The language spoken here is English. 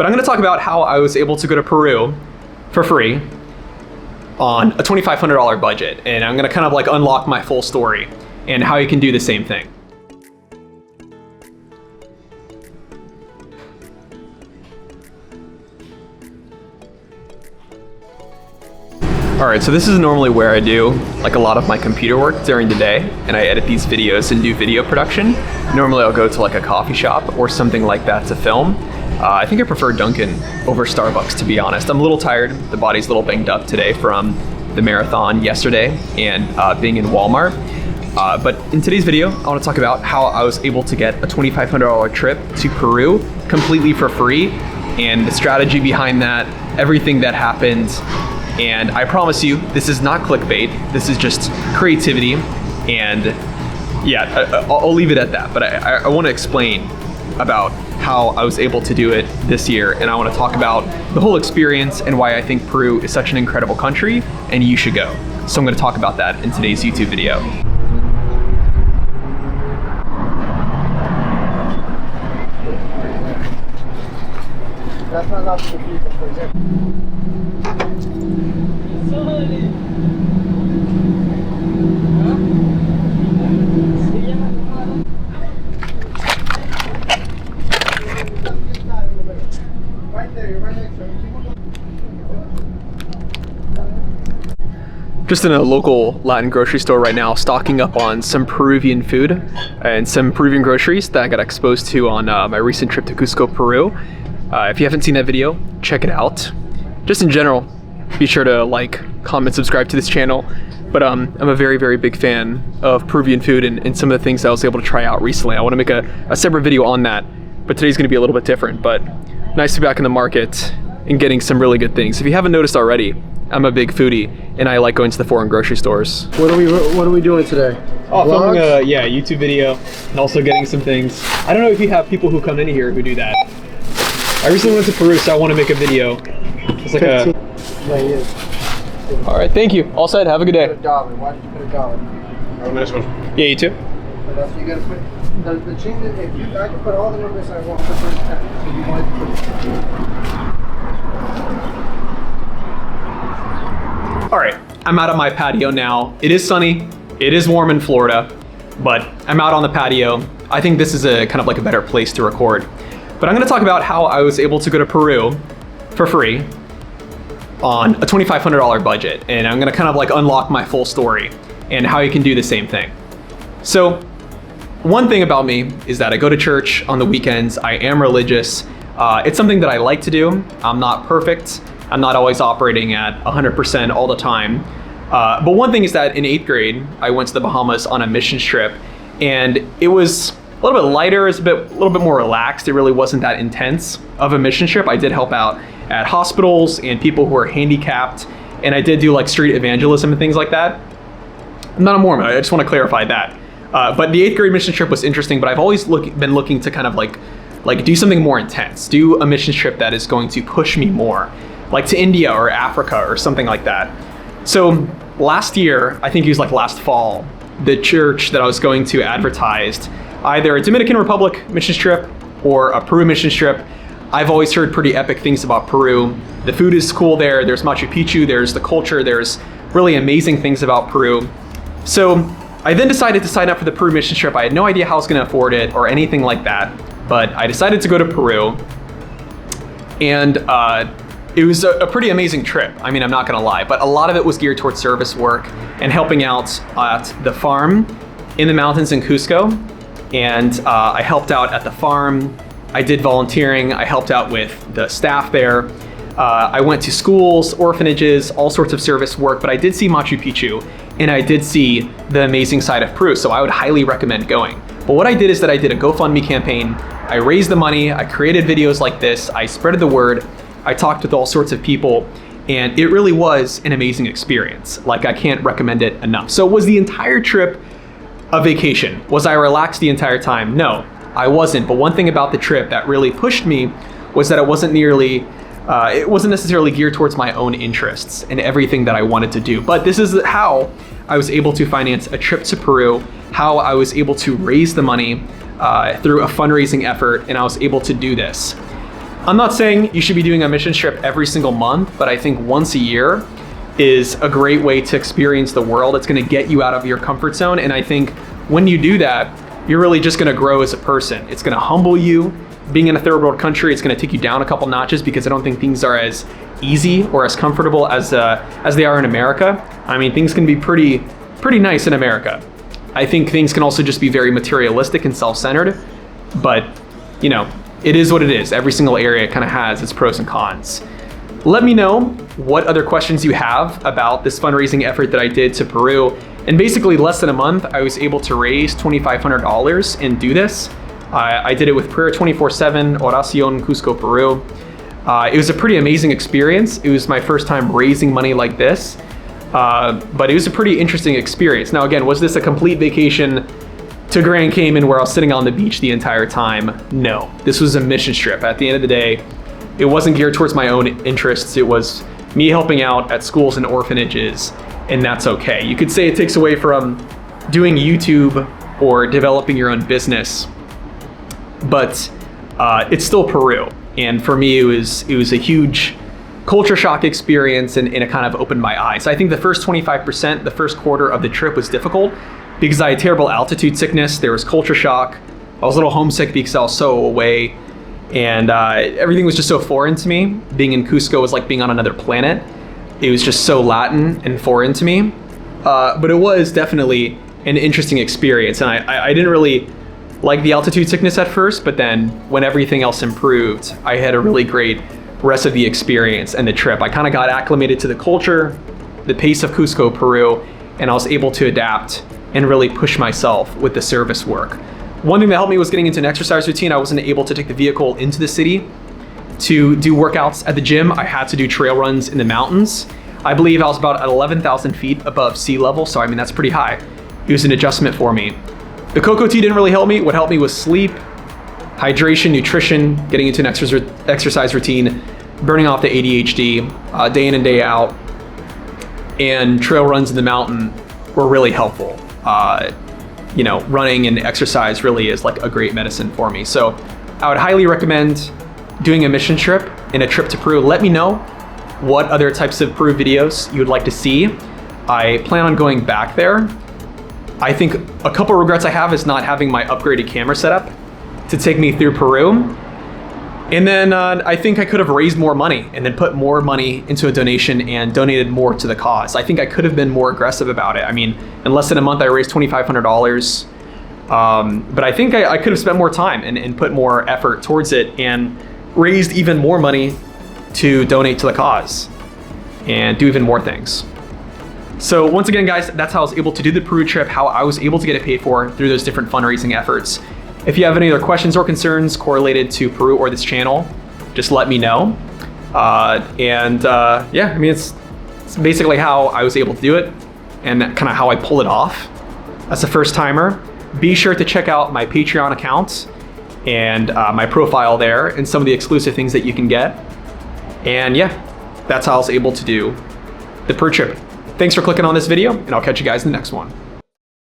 But I'm gonna talk about how I was able to go to Peru for free on a $2,500 budget. And I'm gonna kind of like unlock my full story and how you can do the same thing. All right, so this is normally where I do like a lot of my computer work during the day, and I edit these videos and do video production. Normally I'll go to like a coffee shop or something like that to film. I think I prefer Dunkin' over Starbucks, to be honest. I'm a little tired, the body's a little banged up today from the marathon yesterday and being in Walmart. But in today's video, I wanna talk about how I was able to get a $2,500 trip to Peru completely for free, and the strategy behind that, everything that happened. And I promise you, this is not clickbait. This is just creativity. And yeah, I'll leave it at that. But I want to explain about how I was able to do it this year. And I want to talk about the whole experience and why I think Peru is such an incredible country and you should go. So I'm going to talk about that in today's YouTube video. That's not allowed to be, for example. Just in a local Latin grocery store right now, stocking up on some Peruvian food and some Peruvian groceries that I got exposed to on my recent trip to Cusco, Peru. If you haven't seen that video, check it out. Just in general, be sure to like, comment, subscribe to this channel. But I'm a very, very big fan of Peruvian food and some of the things I was able to try out recently. I want to make a separate video on that, but today's going to be a little bit different. But nice to be back in the market and getting some really good things. If you haven't noticed already, I'm a big foodie and I like going to the foreign grocery stores. What are we doing today? Oh, filming a YouTube video and also getting some things. I don't know if you have people who come in here who do that. I recently went to Peru, so I want to make a video. It's like 15. Yeah, he is. All right, thank you. All set. Have a good day. $1. Why did you put $1? Oh, this one. Yeah, you too. That's what you gotta put. The change. If I can put all the numbers I want for the first time, so you want to put it. All right, I'm out on my patio now. It is sunny. It is warm in Florida, but I'm out on the patio. I think this is a kind of like a better place to record. But I'm gonna talk about how I was able to go to Peru for free on a $2,500 budget. And I'm gonna kind of like unlock my full story and how you can do the same thing. So one thing about me is that I go to church on the weekends. I am religious. It's something that I like to do. I'm not perfect. I'm not always operating at 100% all the time. But one thing is that in 8th grade, I went to the Bahamas on a missions trip, and it was a little bit lighter, it's a little bit more relaxed. It really wasn't that intense of a mission trip. I did help out at hospitals and people who are handicapped, and I did do like street evangelism and things like that. I'm not a Mormon, I just want to clarify that. But the 8th grade mission trip was interesting, but I've always been looking to kind of like do something more intense, do a mission trip that is going to push me more, like to India or Africa or something like that. So last year, I think it was like last fall, the church that I was going to advertised either a Dominican Republic missions trip or a Peru missions trip. I've always heard pretty epic things about Peru. The food is cool there. There's Machu Picchu, there's the culture, there's really amazing things about Peru. So I then decided to sign up for the Peru missions trip. I had no idea how I was gonna afford it or anything like that, but I decided to go to Peru. And it was a pretty amazing trip. I mean, I'm not gonna lie, but a lot of it was geared towards service work and helping out at the farm in the mountains in Cusco. And I helped out at the farm. I did volunteering. I helped out with the staff there. I went to schools, orphanages, all sorts of service work, but I did see Machu Picchu and I did see the amazing side of Peru. So I would highly recommend going. But what I did is that I did a GoFundMe campaign. I raised the money. I created videos like this. I spread the word. I talked with all sorts of people, and it really was an amazing experience. Like, I can't recommend it enough. So was the entire trip a vacation? Was I relaxed the entire time? No, I wasn't. But one thing about the trip that really pushed me was that it wasn't necessarily geared towards my own interests and everything that I wanted to do. But this is how I was able to finance a trip to Peru, how I was able to raise the money through a fundraising effort, and I was able to do this. I'm not saying you should be doing a mission trip every single month, but I think once a year is a great way to experience the world. It's going to get you out of your comfort zone. And I think when you do that, you're really just going to grow as a person. It's going to humble you. Being in a third world country, it's going to take you down a couple notches because I don't think things are as easy or as comfortable as they are in America. I mean, things can be pretty nice in America. I think things can also just be very materialistic and self-centered, but you know, it is what it is. Every single area kind of has its pros and cons. Let me know what other questions you have about this fundraising effort that I did to Peru. In basically less than a month, I was able to raise $2,500 and do this. I did it with Prayer 24/7, Oración Cusco, Peru. It was a pretty amazing experience. It was my first time raising money like this, but it was a pretty interesting experience. Now again, was this a complete vacation to Grand Cayman where I was sitting on the beach the entire time? No, this was a mission trip. At the end of the day, it wasn't geared towards my own interests. It was me helping out at schools and orphanages, and that's okay. You could say it takes away from doing YouTube or developing your own business, but it's still Peru. And for me, it was a huge culture shock experience, and it kind of opened my eyes. I think the first 25%, the first quarter of the trip was difficult because I had terrible altitude sickness. There was culture shock. I was a little homesick because I was so away, and everything was just so foreign to me. Being in Cusco was like being on another planet. It was just so Latin and foreign to me. But it was definitely an interesting experience, and I didn't really like the altitude sickness at first, but then when everything else improved, I had a really great rest of the experience and the trip. I kind of got acclimated to the culture, the pace of Cusco, Peru, and I was able to adapt and really push myself with the service work. One thing that helped me was getting into an exercise routine. I wasn't able to take the vehicle into the city to do workouts at the gym. I had to do trail runs in the mountains. I believe I was about at 11,000 feet above sea level, so I mean, that's pretty high. It was an adjustment for me. The cocoa tea didn't really help me. What helped me was sleep, hydration, nutrition, getting into an exercise routine, burning off the ADHD day in and day out, and trail runs in the mountain were really helpful. You know, running and exercise really is like a great medicine for me. So I would highly recommend doing a mission trip and a trip to Peru. Let me know what other types of Peru videos you would like to see. I plan on going back there. I think a couple regrets I have is not having my upgraded camera setup to take me through Peru. And then I think I could have raised more money and then put more money into a donation and donated more to the cause. I think I could have been more aggressive about it. I mean, in less than a month, I raised $2,500. But I think I could have spent more time and put more effort towards it and raised even more money to donate to the cause and do even more things. So once again, guys, that's how I was able to do the Peru trip, how I was able to get it paid for through those different fundraising efforts. If you have any other questions or concerns correlated to Peru or this channel, just let me know. Yeah, I mean, it's basically how I was able to do it and kind of how I pull it off as a first timer. Be sure to check out my Patreon account and my profile there and some of the exclusive things that you can get. And yeah, that's how I was able to do the Peru trip. Thanks for clicking on this video, and I'll catch you guys in the next one.